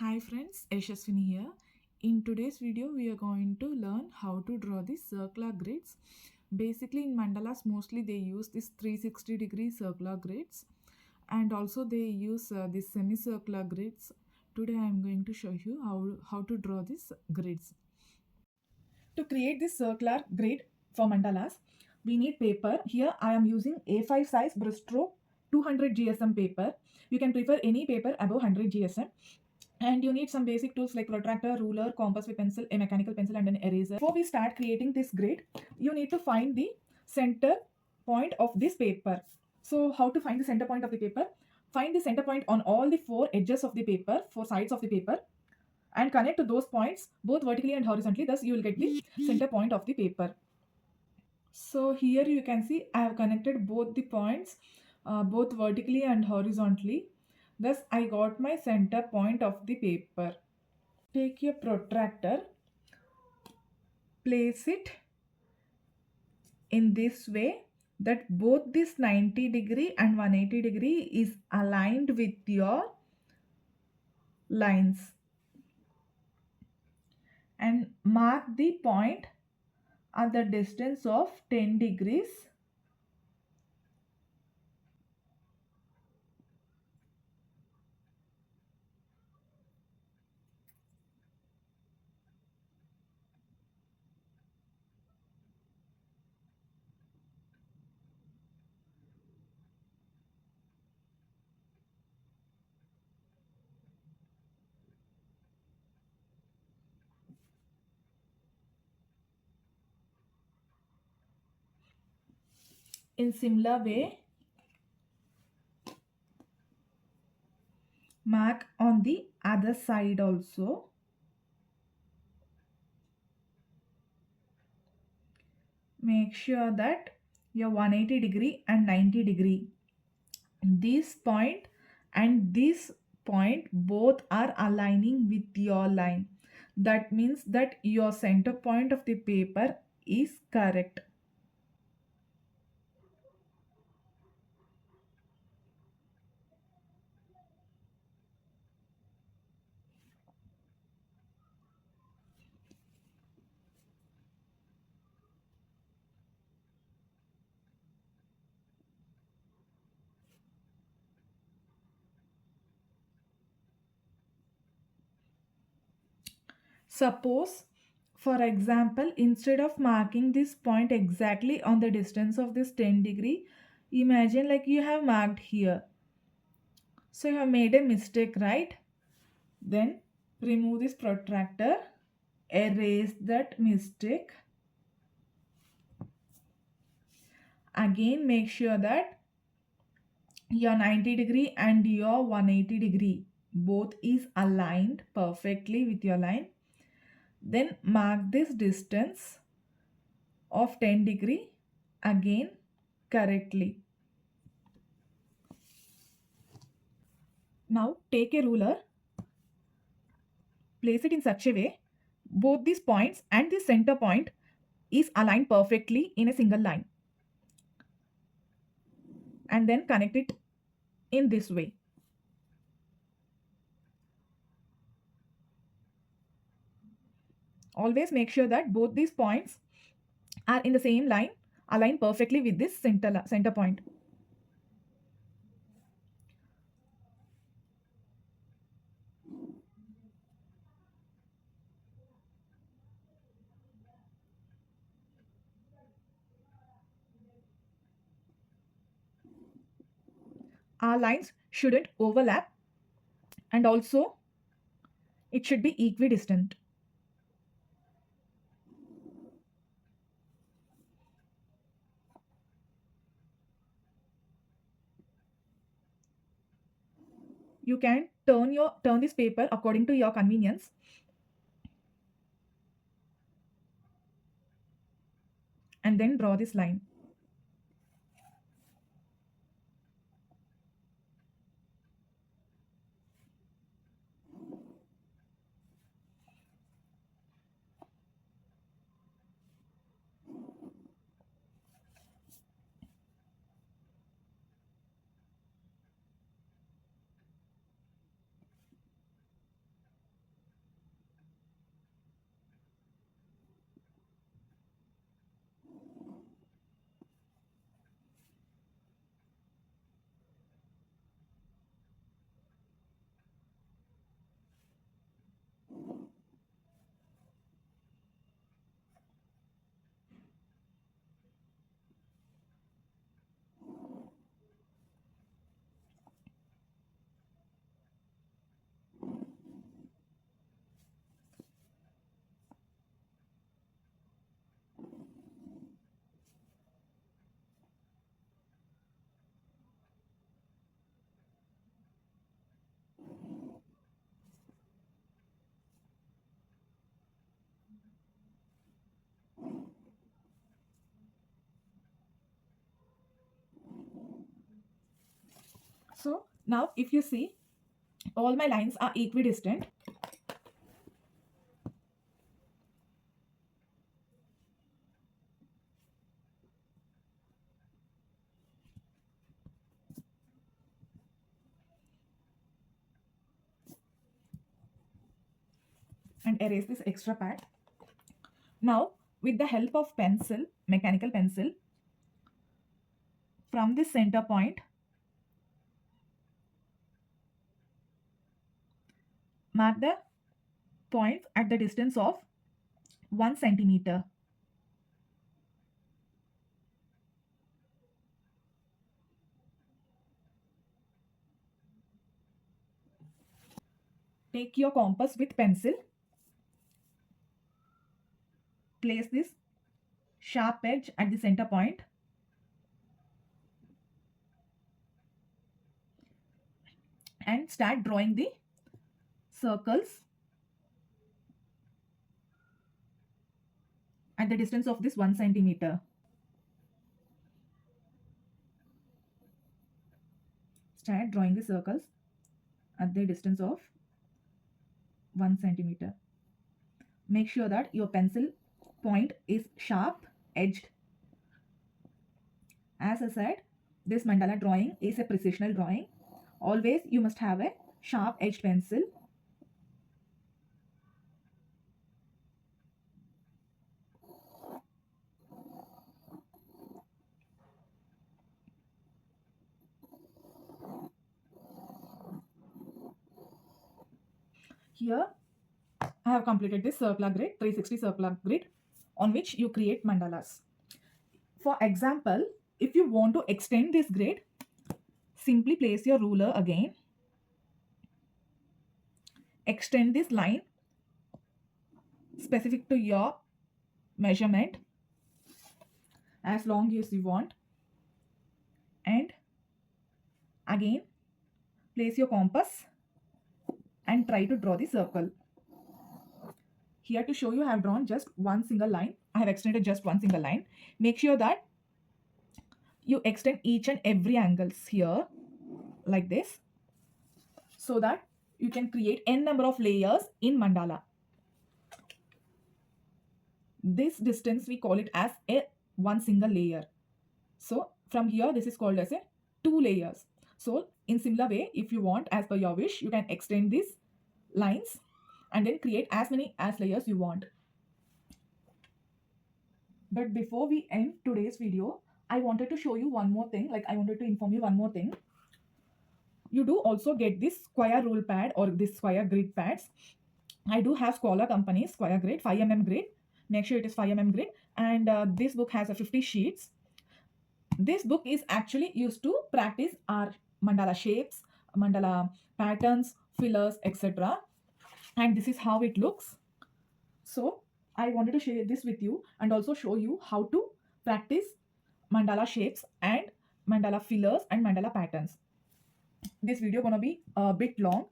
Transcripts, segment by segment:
Hi friends, Yashaswini here. In today's video, we are going to learn how to draw the circular grids. Basically, in mandalas, mostly they use this 360-degree circular grids, and also they use these semicircular grids. Today, I am going to show you how to draw these grids. To create this circular grid for mandalas, we need paper. Here, I am using A5 size brushstroke 200 GSM paper. You can prefer any paper above 100 GSM. And you need some basic tools like protractor, ruler, compass with pencil, a mechanical pencil, and an eraser. Before we start creating this grid, you need to find the center point of this paper. So how to find the center point of the paper? Find the center point on all the four edges of the paper, four sides of the paper, and connect to those points both vertically and horizontally. Thus, you will get the center point of the paper. So here you can see I have connected both the points, both vertically and horizontally. Thus, I got my center point of the paper. Take your protractor, place it in this way that both this 90-degree and 180-degree is aligned with your lines, and mark the point at the distance of 10 degrees. In similar way, mark on the other side also. Make sure that your 180-degree and 90-degree, this point and this point both are aligning with your line. That means that your center point of the paper is correct. Suppose, for example, instead of marking this point exactly on the distance of this 10-degree, imagine like you have marked here. So you have made a mistake, right? Then remove this protractor, erase that mistake. Again, make sure that your 90-degree and your 180-degree both is aligned perfectly with your line. Then mark this distance of 10-degree again correctly. Now take a ruler, place it in such a way both these points and the center point is aligned perfectly in a single line, and then connect it in this way. Always make sure that both these points are in the same line, aligned perfectly with this center point. Our lines shouldn't overlap, and also it should be equidistant. You can turn this paper according to your convenience. And then draw this line. So now if you see, all my lines are equidistant. And erase this extra pad. Now with the help of pencil, mechanical pencil, from this center point, mark the points at the distance of 1 centimeter. Take your compass with pencil, place this sharp edge at the center point, and start drawing the circles at the distance of this 1 centimeter. Start drawing the circles at the distance of 1 centimeter. Make sure that your pencil point is sharp edged. As I said, this mandala drawing is a precisional drawing. Always you must have a sharp edged pencil. Here I have completed this circular grid, 360 circular grid, on which you create mandalas. For example, if you want to extend this grid, simply place your ruler again, extend this line specific to your measurement as long as you want, and again place your compass and try to draw the circle. Here to show you, I have drawn just one single line. I have extended just one single line. Make sure that you extend each and every angles here like this, so that you can create n number of layers in mandala. This distance we call it as a one single layer. So from here this is called as a 2 layers. So in similar way, if you want, as per your wish, you can extend these lines and then create as many as layers you want. But before we end today's video, I wanted to show you one more thing. Like, I wanted to inform you one more thing. You do also get this square rule pad or this square grid pads. I do have Scholar company square grid, 5 mm grid. Make sure it is 5 mm grid. And this book has a 50 sheets. This book is actually used to practice our mandala shapes, mandala patterns, fillers, etc. And this is how it looks. So I wanted to share this with you and also show you how to practice mandala shapes and mandala fillers and mandala patterns. This video gonna be a bit long.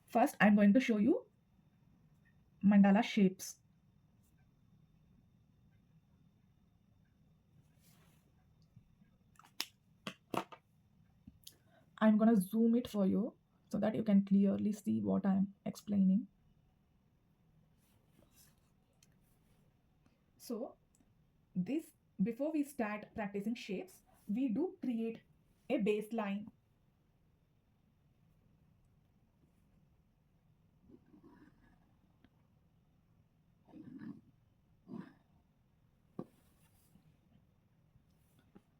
First, I'm going to show you mandala shapes. I'm gonna zoom it for you so that you can clearly see what I'm explaining. So this, before we start practicing shapes, we do create a baseline.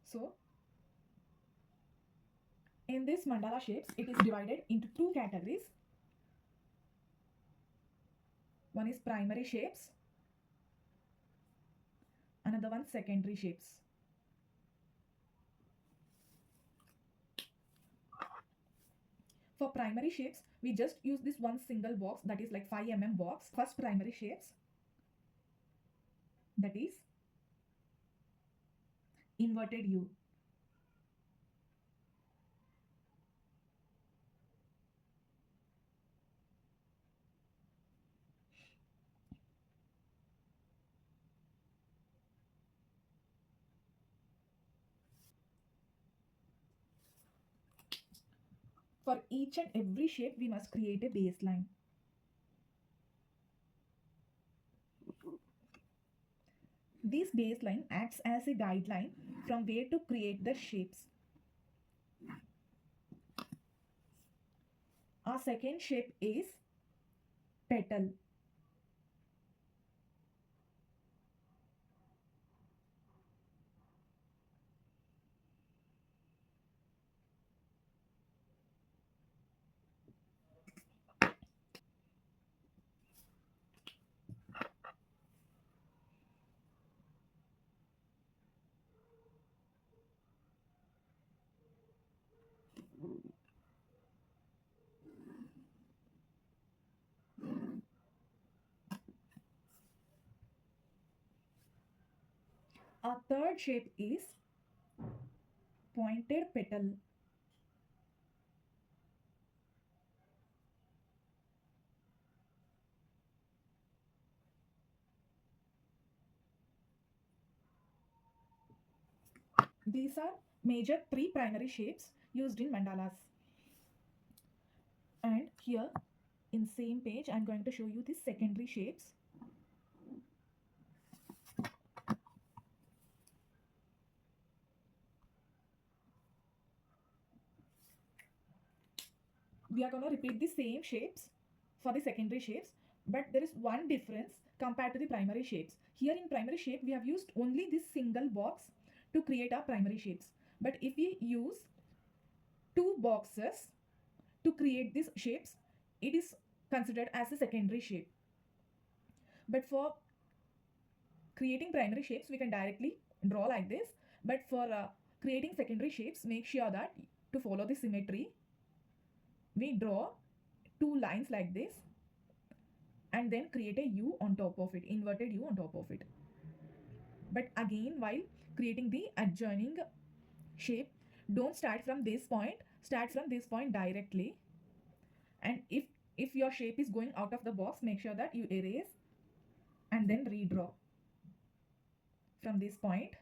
So in this mandala shapes, it is divided into two categories. One is primary shapes, another one secondary shapes. For primary shapes, we just use this one single box, that is like 5 mm box. First primary shapes, that is inverted U. For each and every shape, we must create a baseline. This baseline acts as a guideline from where to create the shapes. Our second shape is petal. Our third shape is pointed petal. These are major three primary shapes used in mandalas. And here in same page, I'm going to show you the secondary shapes. We are going to repeat the same shapes for the secondary shapes, but there is one difference compared to the primary shapes. Here in primary shape, we have used only this single box to create our primary shapes. But if we use two boxes to create these shapes, it is considered as a secondary shape. But for creating primary shapes, we can directly draw like this. But for creating secondary shapes, make sure that to follow the symmetry, we draw two lines like this and then create a U on top of it, inverted U on top of it. But again, while creating the adjoining shape, don't start from this point, start from this point directly. And if your shape is going out of the box, make sure that you erase and then redraw from this point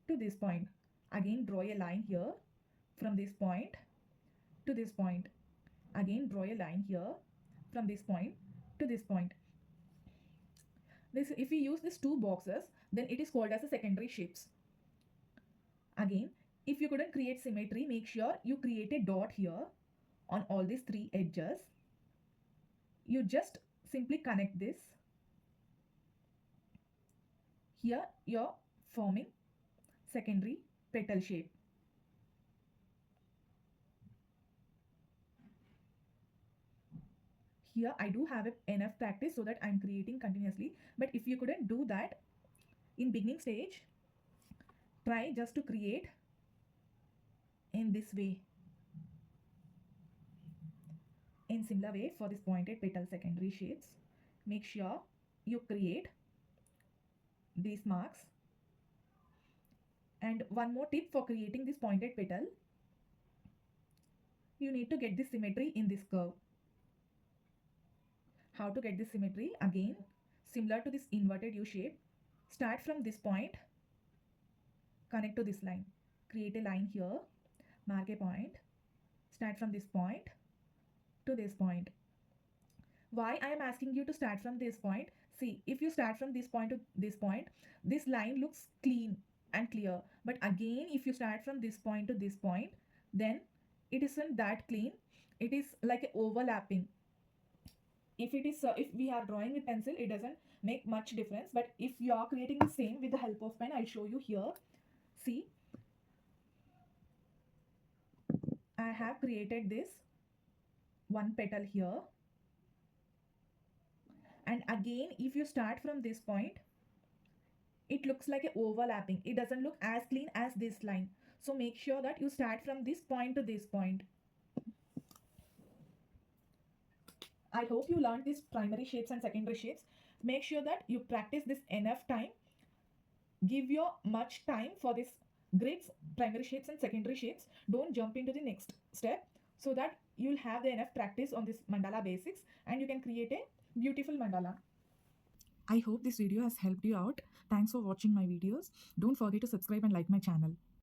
to this point. Again, draw a line here from this point to this point. Again, draw a line here from this point to this point. This, if we use these two boxes, then it is called as a secondary shapes. Again, if you couldn't create symmetry, make sure you create a dot here on all these three edges. You just simply connect this. Here you're forming secondary petal shape. Here I do have enough practice so that I'm creating continuously. But if you couldn't do that in beginning stage, try just to create in this way. In similar way, for this pointed petal secondary shapes, make sure you create these marks. And one more tip for creating this pointed petal, you need to get the symmetry in this curve. How to get this symmetry? Again, similar to this inverted U shape, start from this point, connect to this line, create a line here, mark a point, start from this point to this point. Why I am asking you to start from this point? See, if you start from this point to this point, this line looks clean and clear. But again, if you start from this point to this point, then it isn't that clean. It is like overlapping. If it is if we are drawing with pencil, it doesn't make much difference. But if you are creating the same with the help of pen, I'll show you here. See, I have created this one petal here. And again, if you start from this point, it looks like a overlapping. It doesn't look as clean as this line. So make sure that you start from this point to this point. I hope you learned these primary shapes and secondary shapes. Make sure that you practice this enough time. Give your much time for this grids, primary shapes and secondary shapes. Don't jump into the next step, so that you'll have the enough practice on this mandala basics and you can create a beautiful mandala. I hope this video has helped you out. Thanks for watching my videos. Don't forget to subscribe and like my channel.